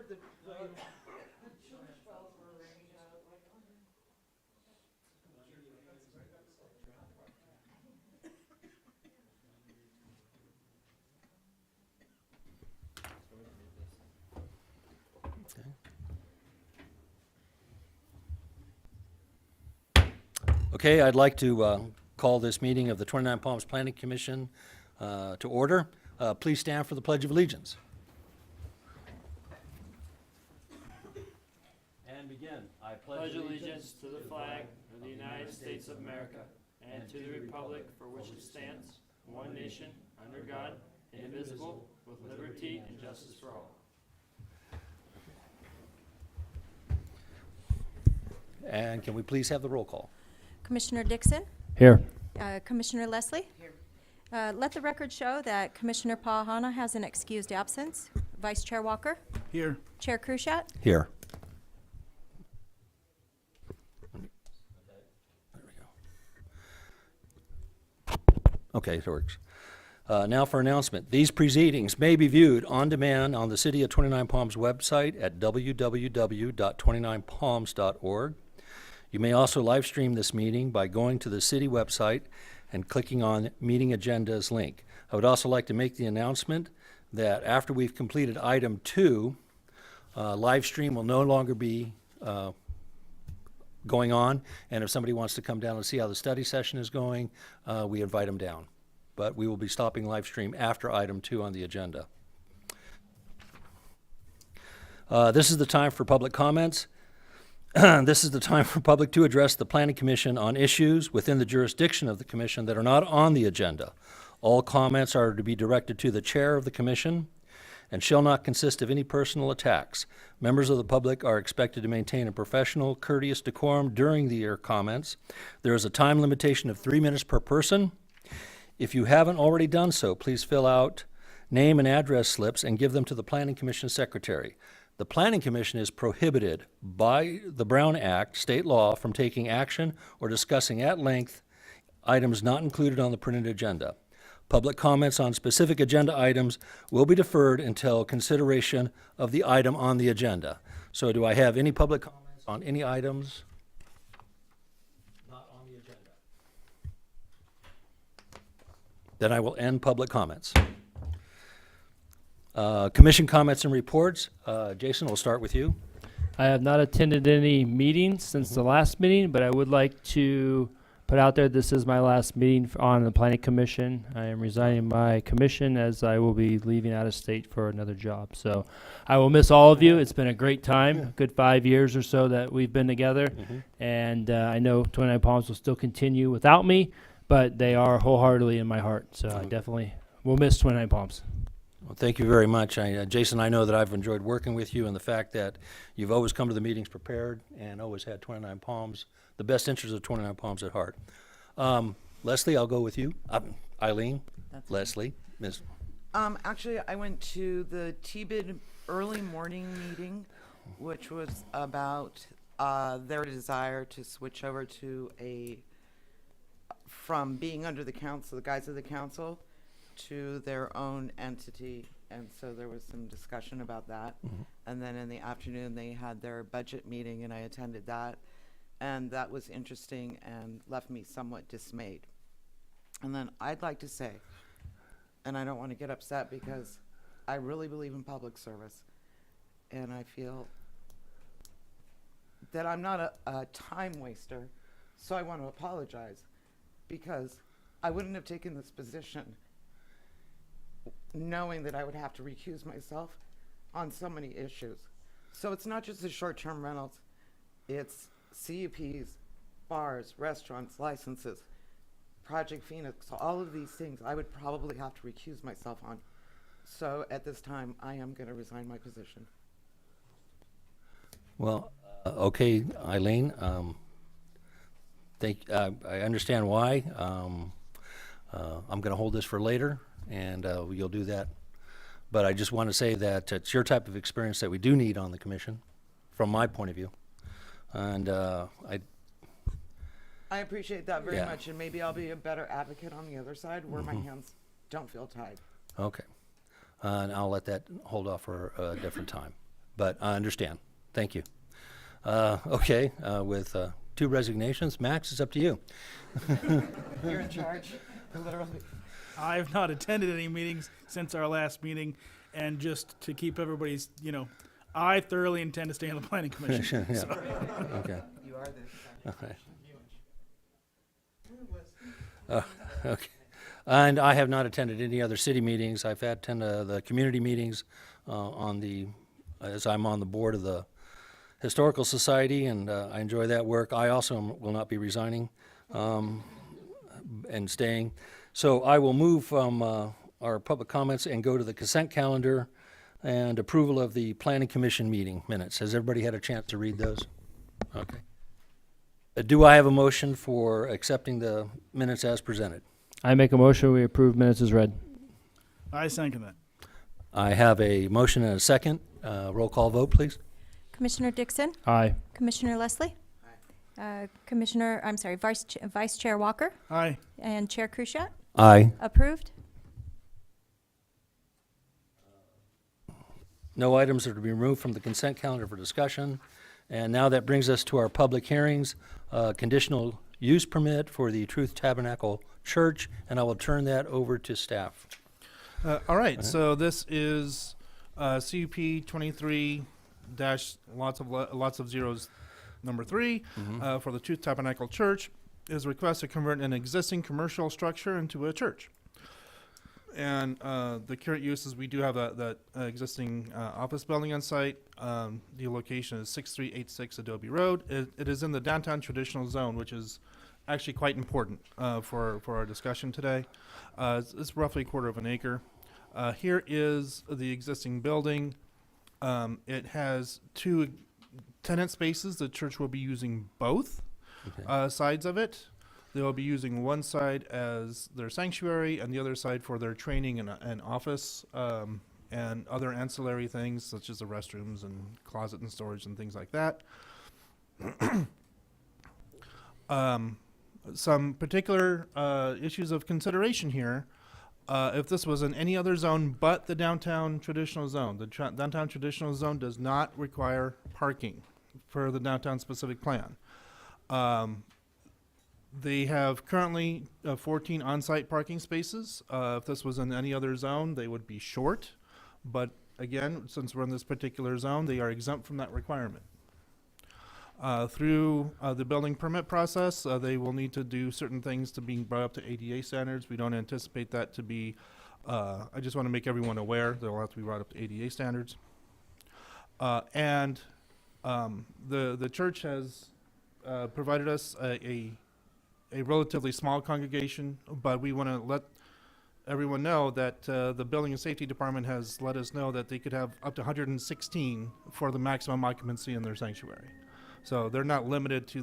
heard the church bells were ringing out. Okay, I'd like to call this meeting of the 29 Palms Planning Commission to order. Please stand for the Pledge of Allegiance. And begin. I Pledge allegiance to the flag of the United States of America and to the republic for which it stands, one nation, under God, indivisible, with liberty and justice for all. And can we please have the roll call? Commissioner Dixon, Here. Commissioner Leslie. Here. Let the record show that Commissioner Pahana has an excused absence. Vice Chair Walker. Here. Chair Krushat. Here. There we go. Okay, it works. Now for announcement. These proceedings may be viewed on demand on the City of 29 Palms website at www.29palms.org. You may also live stream this meeting by going to the city website and clicking on Meeting Agendas link. I would also like to make the announcement that after we've completed item 2, live stream will no longer be going on, and if somebody wants to come down and see how the study session is going, we invite them down. But we will be stopping live stream after item 2 on the agenda. This is the time for public comments. This is the time for public to address the Planning Commission on issues within the jurisdiction of the Commission that are not on the agenda. All comments are to be directed to the Chair of the Commission and shall not consist of any personal attacks. Members of the public are expected to maintain a professional, courteous decorum during their comments. There is a time limitation of 3 minutes per person. If you haven't already done so, please fill out name and address slips and give them to the Planning Commission Secretary. The Planning Commission is prohibited by the Brown Act, state law, from taking action or discussing at length items not included on the printed agenda. Public comments on specific agenda items will be deferred until consideration of the item on the agenda. So do I have any public comments on any items not on the agenda? Then I will end public comments. Commission comments and reports. Jason, we'll start with you. I have not attended any meetings since the last meeting, but I would like to put out there this is my last meeting on the Planning Commission. I am resigning my commission as I will be leaving out of state for another job. So I will miss all of you. It's been a great time, a good 5 years or so that we've been together. And I know 29 Palms will still continue without me, but they are wholeheartedly in my heart. So I definitely will miss 29 Palms. Well, thank you very much. Jason, I know that I've enjoyed working with you and the fact that you've always come to the meetings prepared and always had 29 Palms, the best interest of 29 Palms at heart. Leslie, I'll go with you. Eileen, Leslie, Ms. Actually, I went to the TBID early morning meeting, which was about their desire to switch over to from being under the council, the guise of the council, to their own entity, and so there was some discussion about that. And then in the afternoon they had their budget meeting and I attended that, and that was interesting and left me somewhat dismayed. And then I'd like to say, and I don't want to get upset because I really believe in public service, and I feel that I'm not a time waster, so I want to apologize because I wouldn't have taken this position knowing that I would have to recuse myself on so many issues. So it's not just the short-term rentals, it's CUPs, bars, restaurants, licenses, Project Phoenix, all of these things I would probably have to recuse myself on. So at this time, I am going to resign my position. Well, okay, Eileen, I understand why. I'm going to hold this for later, and you'll do that. But I just want to say that it's your type of experience that we do need on the commission, from my point of view. And I appreciate that very Yeah. much, and maybe I'll be a better advocate on the other side where my hands don't feel tied. Okay. And I'll let that hold off for a different time. but I understand. Thank you. Okay, with 2 resignations, Max, it's up to you. You're in charge, literally. I've not attended any meetings since our last meeting, and just to keep everybody's, I thoroughly intend to stay on the planning commission. Yeah. So, Okay. You are this. Okay. Okay. And I have not attended any other city meetings. I've attended the community meetings as I'm on the board of the Historical Society, and I enjoy that work. I also will not be resigning and staying. So I will move from our public comments and go to the consent calendar and approval of the Planning Commission meeting minutes. Has everybody had a chance to read those? Okay. Do I have a motion for accepting the minutes as presented? I make a motion, we approve minutes as read. I second that. I have a motion and a second. Roll call vote, please. Commissioner Dixon, Aye. Commissioner Leslie, Vice Chair Walker, Aye. and Chair Krushat. Aye. Approved. No items are to be removed from the consent calendar for discussion. And now that brings us to our public hearings, conditional use permit for the Truth Tabernacle Church, and I will turn that over to staff. All right, so this is CUP 23 dash lots of zeros number 3 for the Truth Tabernacle Church. Is a request to convert an existing commercial structure into a church. And the current uses, we do have that existing office building on site. The location is 6386 Adobe Road. It is in the downtown traditional zone, which is actually quite important for our discussion today. It's roughly a quarter of an acre. Here is the existing building. It has 2 tenant spaces. The church will be using both sides of it. They will be using one side as their sanctuary and the other side for their training and office and other ancillary things such as the restrooms and closet and storage and things like that. Some particular issues of consideration here. If this was in any other zone but the downtown traditional zone, the downtown traditional zone does not require parking for the downtown specific plan. They have currently 14 on-site parking spaces. If this was in any other zone, they would be short. But again, since we're in this particular zone, they are exempt from that requirement. Through the building permit process, they will need to do certain things to being brought up to ADA standards. We don't anticipate that to be, I just want to make everyone aware they'll have to be brought up to ADA standards. The church has provided us a relatively small congregation, but we want to let everyone know that the Building and Safety Department has let us know that they could have up to 116 for the maximum occupancy in their sanctuary. So they're not limited to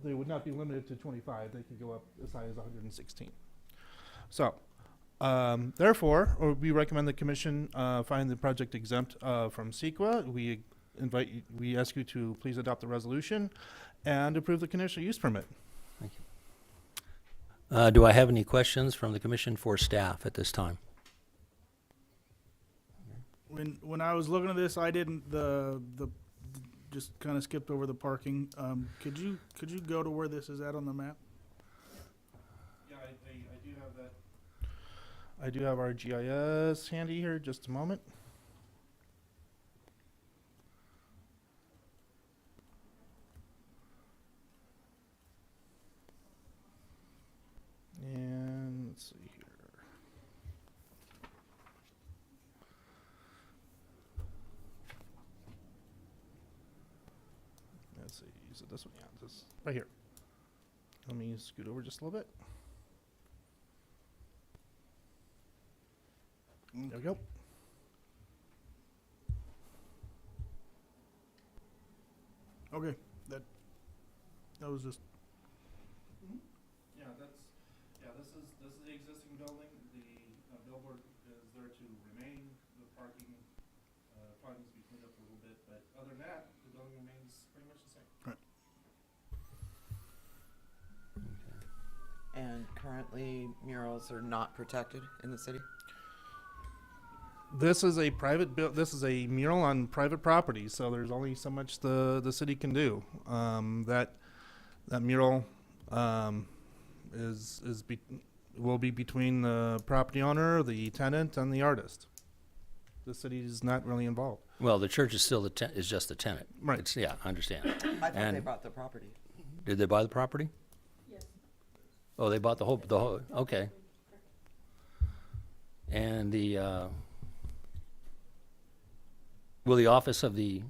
they would not be limited to 25. They could go up as high as 116. So, therefore, we recommend the commission find the project exempt from CEQA. We ask you to please adopt the resolution and approve the conditional use permit. Thank you. Do I have any questions from the commission for staff at this time? When I was looking at this, I didn't just kind of skipped over the parking. Could you go to where this is at on the map? Yeah, I do have that. I do have our GIS handy here. Just a moment. And let's see here. Let's see. Is it this one? Yeah, this right here. Let me scoot over just a little bit. There we go. Okay, that was just. Yeah, this is the existing building. The billboard is there to remain. The parking probably needs to be cleaned up a little bit, but other than that, the building remains pretty much the same. And currently murals are not protected in the city? This is a this is a mural on private property, so there's only so much the city can do. That mural will be between the property owner, the tenant, and the artist. The city is not really involved. Well, the church is still is just the tenant. Right. It's, yeah, I understand. I thought they And- bought the property. Did they buy the property? Yes. Oh, they bought the whole, okay. And will the office of the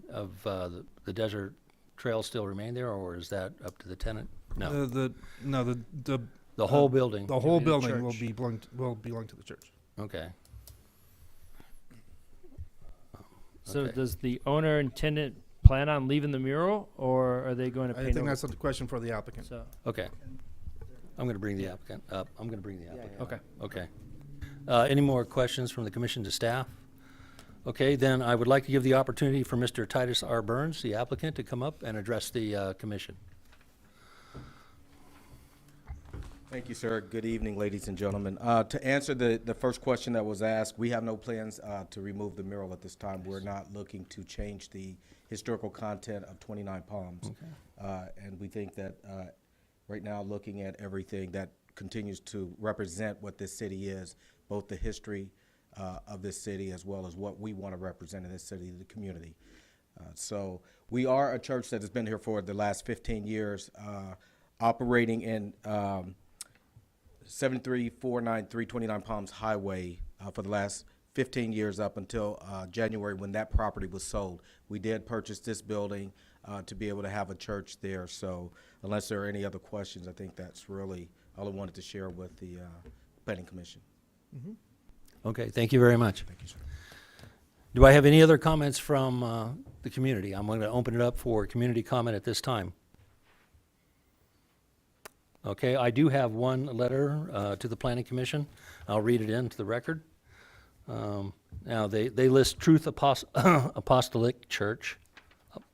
Desert Trail still remain there, or is that up to the tenant? No, The whole building, the whole the building will church. belong to the church. okay. So Okay. does the owner and tenant plan on leaving the mural, or are they going to I paint think over? that's a question for the applicant. So, Okay. I'm going to bring the applicant up. I'm going to bring the applicant. yeah. okay. Okay. Any more questions from the commission to staff? Okay, then I would like to give the opportunity for Mr. Titus R. Burns, the applicant, to come up and address the commission. Thank you, sir. Good evening, ladies and gentlemen. To answer the first question that was asked, we have no plans to remove the mural at this time. We're not looking to change the historical content of 29 Palms. And we think that right now, looking at everything that continues to represent what this city is, both the history of this city as well as what we want to represent in this city, the community. So we are a church that has been here for the last 15 years, operating in 73493 29 Palms Highway for the last 15 years up until January when that property was sold. We did purchase this building to be able to have a church there. So unless there are any other questions, I think that's really all I wanted to share with the Planning Commission. Okay, thank you very much. Thank you, sir. Do I have any other comments from the community? I'm going to open it up for community comment at this time. Okay, I do have one letter to the Planning Commission. I'll read it into the record. Now, they list Truth Apostolic Church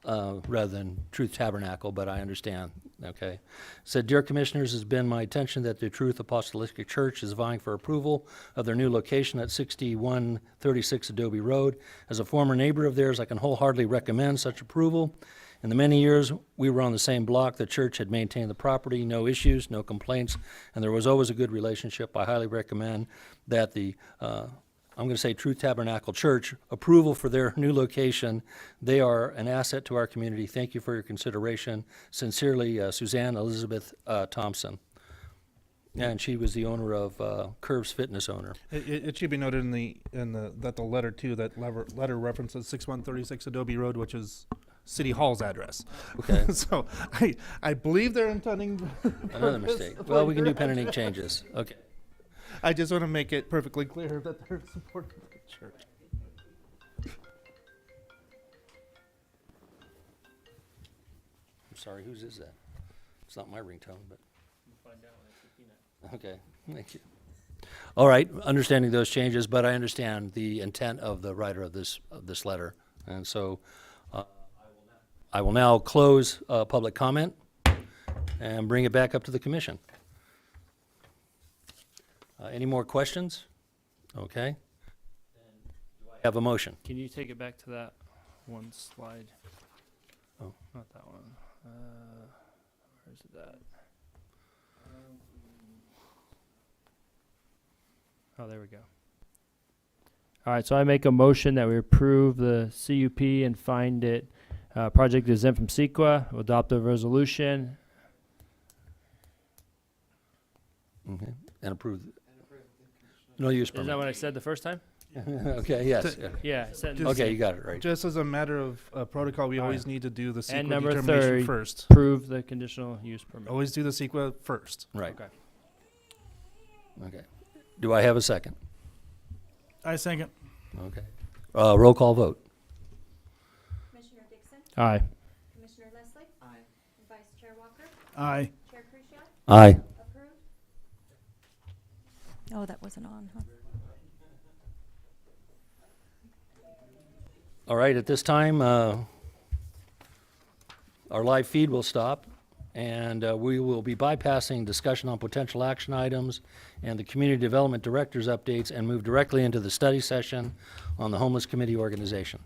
rather than Truth Tabernacle, but I understand, okay. Said, Dear Commissioners, it has been my attention that the Truth Apostolic Church is vying for approval of their new location at 6136 Adobe Road. As a former neighbor of theirs, I can wholeheartedly recommend such approval. In the many years we were on the same block, the church had maintained the property, no issues, no complaints, and there was always a good relationship. I highly recommend that the I'm going to say Truth Tabernacle Church, approval for their new location. They are an asset to our community. Thank you for your consideration. Sincerely, Suzanne Elizabeth Thompson. And she was the owner of Curves Fitness owner. It should be noted that the letter too, that letter references 6136 Adobe Road, which is City Hall's address. Okay, So I believe they're intending. another mistake. Well, we can do pen and ink changes. Okay. I just want to make it perfectly clear that they're supporting the church. I'm sorry, whose is that? It's not my ringtone, but. Okay, thank you. All right, understanding those changes, but I understand the intent of the writer of this letter. And so I will now close public comment and bring it back up to the commission. Any more questions? Okay. Do I have a motion? Can you take it back to that one slide? Oh. Not that one. Where's it at? Oh, there we go. All right, so I make a motion that we approve the CUP and find it project exempt from CEQA. We'll adopt a resolution. Okay. And approve. No use Isn't that permit. what I said the first time? Okay, yes. Yeah. I said Just- Okay, you got it right. Just as a matter of protocol, we All always right. need to do the And CEQA number determination 30. first. approve the conditional use permit. Always do the CEQA first. Right. Okay. Okay. Do I have a second? I second. Okay. Roll call vote. Commissioner Dixon? Aye. Commissioner Leslie? Aye. Vice Chair Walker? Aye. Chair Crucial? Aye. Approved? Oh, that wasn't on, huh? All right, at this time, our live feed will stop. And we will be bypassing discussion on potential action items and the Community Development Director's updates and move directly into the study session on the Homeless Committee organization.